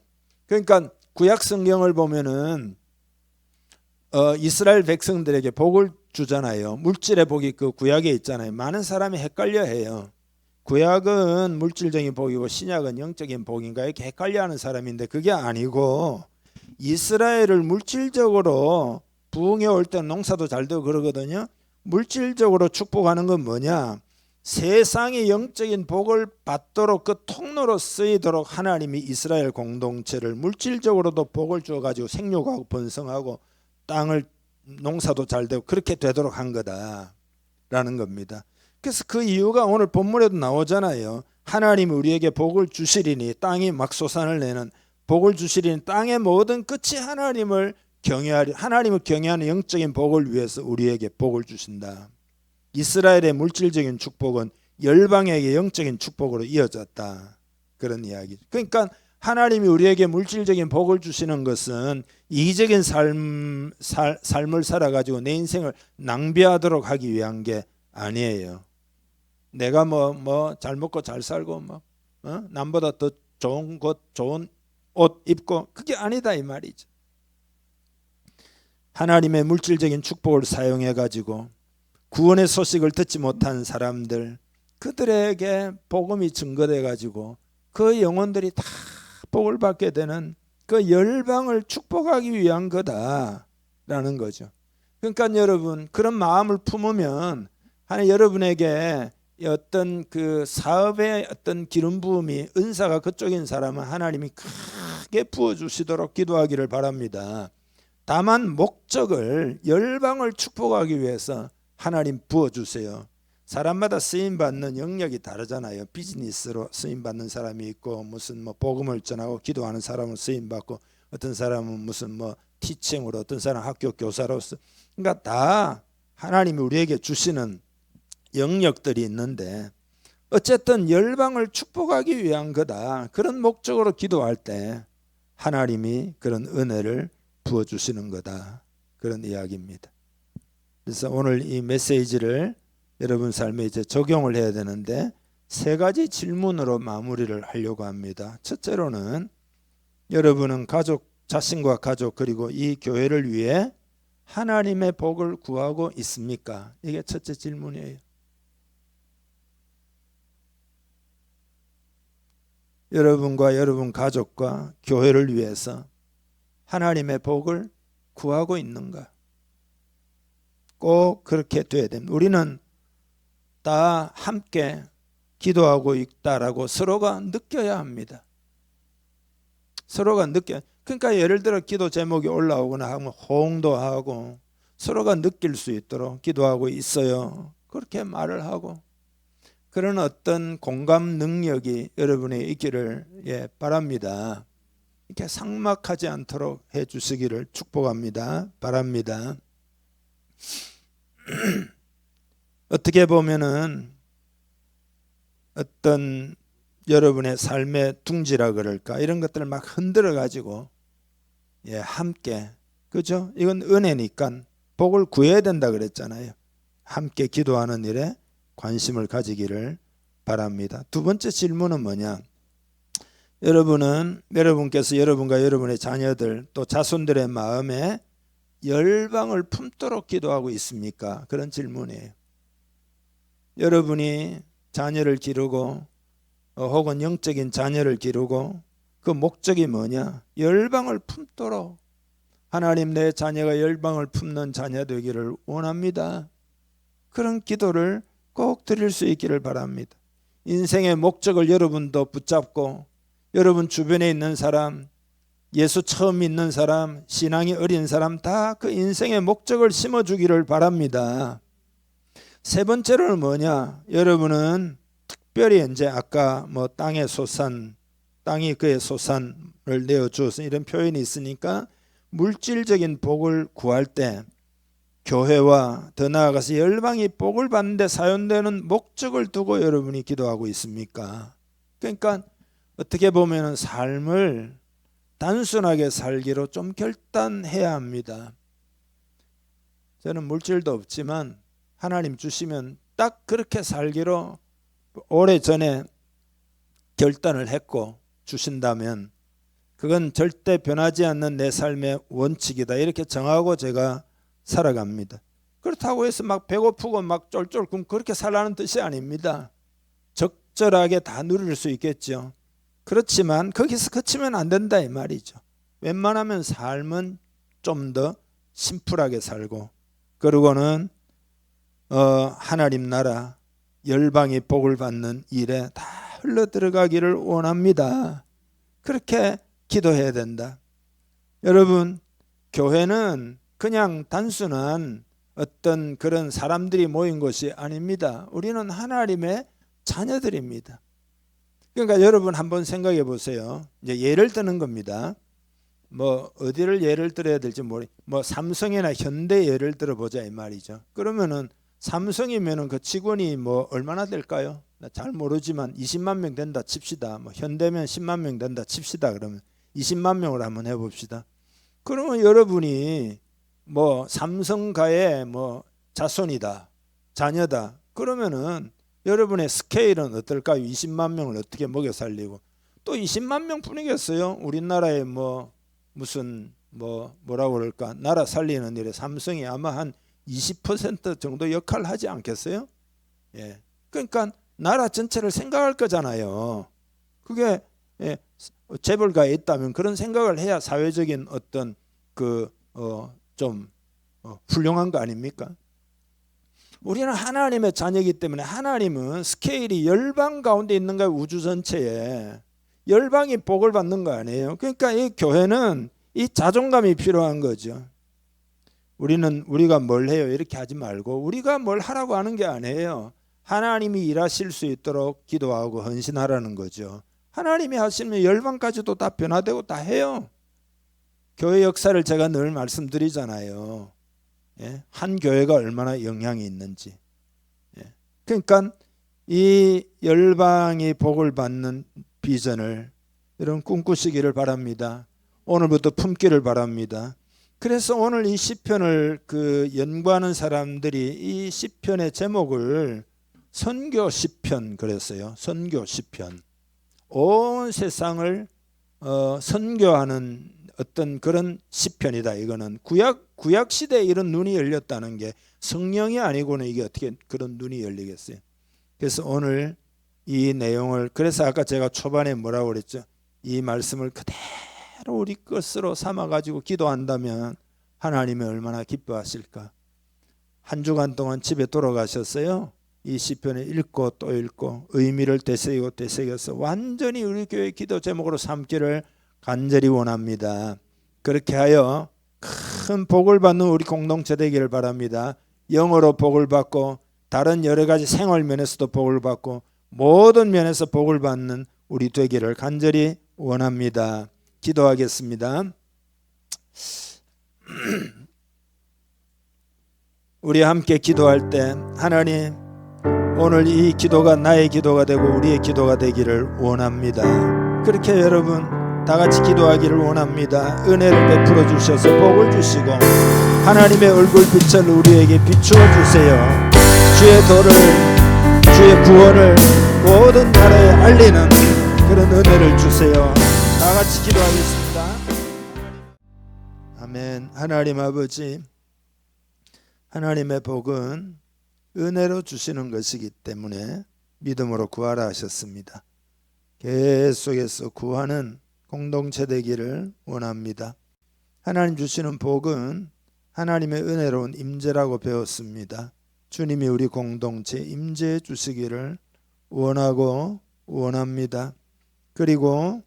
그러니까 구약 성경을 보면은 이스라엘 백성들에게 복을 주잖아요. 물질의 복이 그 구약에 있잖아요. 많은 사람이 헷갈려해요. 구약은 물질적인 복이고 신약은 영적인 복인가 이렇게 헷갈려하는 사람인데 그게 아니고, 이스라엘을 물질적으로 부흥해 올 때는 농사도 잘 되고 그러거든요. 물질적으로 축복하는 건 뭐냐? 세상이 영적인 복을 받도록 그 통로로 쓰이도록 하나님이 이스라엘 공동체를 물질적으로도 복을 주어가지고 생육하고 번성하고 땅을 농사도 잘 되고 그렇게 되도록 한 거다라는 겁니다. 그래서 그 이유가 오늘 본문에도 나오잖아요. 하나님이 우리에게 복을 주시리니, 땅이 막 소산을 내는 복을 주시리니 땅의 모든 끝이 하나님을 경외하리. 하나님을 경외하는 영적인 복을 위해서 우리에게 복을 주신다. 이스라엘의 물질적인 축복은 열방에게 영적인 축복으로 이어졌다. 그런 이야기죠. 그러니까 하나님이 우리에게 물질적인 복을 주시는 것은 이기적인 삶을 살아가지고 내 인생을 낭비하도록 하기 위한 게 아니에요. 내가 뭐 잘 먹고 잘 살고 남보다 더 좋은 것, 좋은 옷 입고 그게 아니다 이 말이죠. 하나님의 물질적인 축복을 사용해 가지고 구원의 소식을 듣지 못한 사람들, 그들에게 복음이 증거돼 가지고 그 영혼들이 다 복을 받게 되는 그 열방을 축복하기 위한 거다라는 거죠. 그러니까 여러분, 그런 마음을 품으면 여러분에게 어떤 그 사업의 어떤 기름 부음이, 은사가 그쪽인 사람은 하나님이 크게 부어주시도록 기도하기를 바랍니다. 다만 목적을 열방을 축복하기 위해서 하나님 부어주세요. 사람마다 쓰임받는 영역이 다르잖아요. 비즈니스로 쓰임받는 사람이 있고, 무슨 복음을 전하고 기도하는 사람은 쓰임받고, 어떤 사람은 무슨 티칭으로, 어떤 사람은 학교 교사로서. 그러니까 다 하나님이 우리에게 주시는 영역들이 있는데 어쨌든 열방을 축복하기 위한 거다. 그런 목적으로 기도할 때 하나님이 그런 은혜를 부어주시는 거다. 그런 이야기입니다. 그래서 오늘 이 메시지를 여러분 삶에 이제 적용을 해야 되는데 세 가지 질문으로 마무리를 하려고 합니다. 첫째로는 여러분은 자신과 가족 그리고 이 교회를 위해 하나님의 복을 구하고 있습니까? 이게 첫째 질문이에요. 여러분과 여러분 가족과 교회를 위해서 하나님의 복을 구하고 있는가? 꼭 그렇게 돼야 됩니다. 우리는 다 함께 기도하고 있다라고 서로가 느껴야 합니다. 서로가 그러니까 예를 들어 기도 제목이 올라오거나 하면 호응도 하고 서로가 느낄 수 있도록 기도하고 있어요. 그렇게 말을 하고 그런 어떤 공감 능력이 여러분에 있기를 바랍니다. 이렇게 삭막하지 않도록 해주시기를 축복합니다. 바랍니다. 어떻게 보면은 어떤 여러분의 삶의 둥지라 그럴까 이런 것들을 막 흔들어 가지고 함께 그죠? 이건 은혜니까 복을 구해야 된다 그랬잖아요. 함께 기도하는 일에 관심을 가지기를 바랍니다. 두 번째 질문은 뭐냐? 여러분께서 여러분과 여러분의 자녀들 또 자손들의 마음에 열방을 품도록 기도하고 있습니까? 그런 질문이에요. 여러분이 자녀를 기르고 혹은 영적인 자녀를 기르고 그 목적이 뭐냐? 열방을 품도록 하나님 내 자녀가 열방을 품는 자녀 되기를 원합니다. 그런 기도를 꼭 드릴 수 있기를 바랍니다. 인생의 목적을 여러분도 붙잡고 여러분 주변에 있는 사람, 예수 처음 믿는 사람, 신앙이 어린 사람 다 그 인생의 목적을 심어주기를 바랍니다. 세 번째로는 뭐냐? 여러분은 특별히 이제 아까 땅이 그의 소산을 내어주어서 이런 표현이 있으니까 물질적인 복을 구할 때 교회와 더 나아가서 열방이 복을 받는데 사용되는 목적을 두고 여러분이 기도하고 있습니까? 그러니까 어떻게 보면 삶을 단순하게 살기로 좀 결단해야 합니다. 저는 물질도 없지만 하나님 주시면 딱 그렇게 살기로 오래전에 결단을 했고 주신다면 그건 절대 변하지 않는 내 삶의 원칙이다 이렇게 정하고 제가 살아갑니다. 그렇다고 해서 막 배고프고 막 쫄쫄 굶고 그렇게 살라는 뜻이 아닙니다. 적절하게 다 누릴 수 있겠죠. 그렇지만 거기서 그치면 안 된다 이 말이죠. 웬만하면 삶은 좀 더 심플하게 살고 그러고는 하나님 나라 열방이 복을 받는 일에 다 흘러 들어가기를 원합니다. 그렇게 기도해야 된다. 여러분 교회는 그냥 단순한 어떤 그런 사람들이 모인 것이 아닙니다. 우리는 하나님의 자녀들입니다. 그러니까 여러분 한번 생각해 보세요. 이제 예를 드는 겁니다. 어디를 예를 들어야 될지 삼성이나 현대 예를 들어 보자 이 말이죠. 그러면은 삼성이면은 그 직원이 얼마나 될까요? 나 잘 모르지만 20만 명 된다 칩시다. 현대면 10만 명 된다 칩시다. 그러면 20만 명으로 한번 해봅시다. 그러면 여러분이 삼성가의 자손이다, 자녀다. 그러면은 여러분의 스케일은 어떨까요? 20만 명을 어떻게 먹여 살리고 또 20만 명 뿐이겠어요? 우리나라에 무슨 뭐라고 그럴까? 나라 살리는 일에 삼성이 아마 한 20% 정도 역할을 하지 않겠어요? 예. 그러니까 나라 전체를 생각할 거잖아요. 그게 재벌가에 있다면 그런 생각을 해야 사회적인 어떤 좀 훌륭한 거 아닙니까? 우리는 하나님의 자녀이기 때문에 하나님은 스케일이 열방 가운데 있는 거예요. 우주 전체에 열방이 복을 받는 거 아니에요. 그러니까 이 교회는 이 자존감이 필요한 거죠. 우리가 뭘 해요 이렇게 하지 말고 우리가 뭘 하라고 하는 게 아니에요. 하나님이 일하실 수 있도록 기도하고 헌신하라는 거죠. 하나님이 하시면 열방까지도 다 변화되고 다 해요. 교회 역사를 제가 늘 말씀드리잖아요. 예? 한 교회가 얼마나 영향이 있는지. 예? 그러니까 이 열방이 복을 받는 비전을 여러분 꿈꾸시기를 바랍니다. 오늘부터 품기를 바랍니다. 그래서 오늘 이 시편을 연구하는 사람들이 이 시편의 제목을 선교 시편 그랬어요. 선교 시편. 온 세상을 선교하는 어떤 그런 시편이다. 이거는 구약 시대에 이런 눈이 열렸다는 게 성령이 아니고는 이게 어떻게 그런 눈이 열리겠어요. 그래서 오늘 이 내용을, 그래서 아까 제가 초반에 뭐라고 그랬죠? 이 말씀을 그대로 우리 것으로 삼아 가지고 기도한다면 하나님이 얼마나 기뻐하실까. 한 주간 동안 집에 돌아가셨어요. 이 시편을 읽고 또 읽고 의미를 되새겨서 완전히 우리 교회 기도 제목으로 삼기를 간절히 원합니다. 그렇게 하여 큰 복을 받는 우리 공동체 되기를 바랍니다. 영어로 복을 받고 다른 여러 가지 생활 면에서도 복을 받고 모든 면에서 복을 받는 우리 되기를 간절히 원합니다. 기도하겠습니다. 우리 함께 기도할 때 하나님, 오늘 이 기도가 나의 기도가 되고 우리의 기도가 되기를 원합니다. 그렇게 여러분 다 같이 기도하기를 원합니다. 은혜를 베풀어 주셔서 복을 주시고 하나님의 얼굴빛을 우리에게 비추어 주세요. 주의 도를, 주의 구원을 모든 나라에 알리는 그런 은혜를 주세요. 다 같이 기도하겠습니다. 아멘. 하나님 아버지, 하나님의 복은 은혜로 주시는 것이기 때문에 믿음으로 구하라 하셨습니다. 계속해서 구하는 공동체 되기를 원합니다. 하나님 주시는 복은 하나님의 은혜로운 임재라고 배웠습니다. 주님이 우리 공동체 임재해 주시기를 원하고 원합니다. 그리고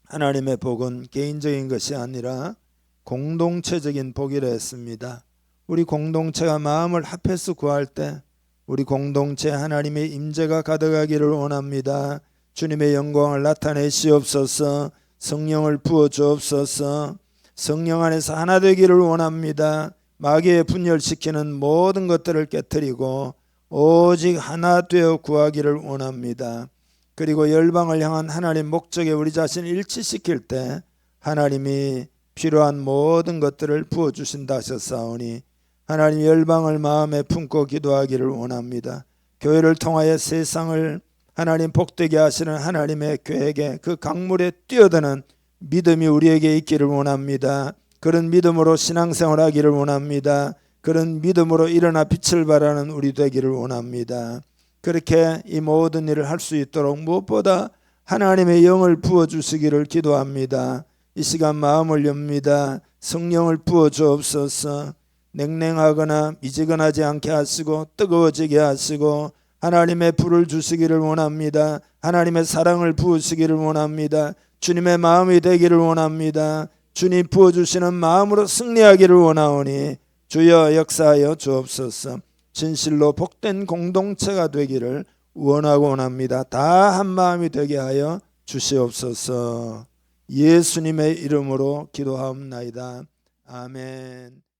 하나님의 복은 개인적인 것이 아니라 공동체적인 복이라 했습니다. 우리 공동체가 마음을 합해서 구할 때 우리 공동체에 하나님의 임재가 가득하기를 원합니다. 주님의 영광을 나타내시옵소서. 성령을 부어 주옵소서. 성령 안에서 하나 되기를 원합니다. 마귀에 분열시키는 모든 것들을 깨뜨리고 오직 하나 되어 구하기를 원합니다. 그리고 열방을 향한 하나님 목적에 우리 자신을 일치시킬 때 하나님이 필요한 모든 것들을 부어주신다 하셨사오니 하나님 열방을 마음에 품고 기도하기를 원합니다. 교회를 통하여 세상을 하나님 복되게 하시는 하나님의 계획에 그 강물에 뛰어드는 믿음이 우리에게 있기를 원합니다. 그런 믿음으로 신앙생활하기를 원합니다. 그런 믿음으로 일어나 빛을 발하는 우리 되기를 원합니다. 그렇게 이 모든 일을 할 수 있도록 무엇보다 하나님의 영을 부어주시기를 기도합니다. 이 시간 마음을 엽니다. 성령을 부어주옵소서. 냉랭하거나 미지근하지 않게 하시고 뜨거워지게 하시고 하나님의 불을 주시기를 원합니다. 하나님의 사랑을 부으시기를 원합니다. 주님의 마음이 되기를 원합니다. 주님 부어주시는 마음으로 승리하기를 원하오니 주여 역사하여 주옵소서. 진실로 복된 공동체가 되기를 원하고 원합니다. 다 한 마음이 되게 하여 주시옵소서. 예수님의 이름으로 기도하옵나이다. 아멘.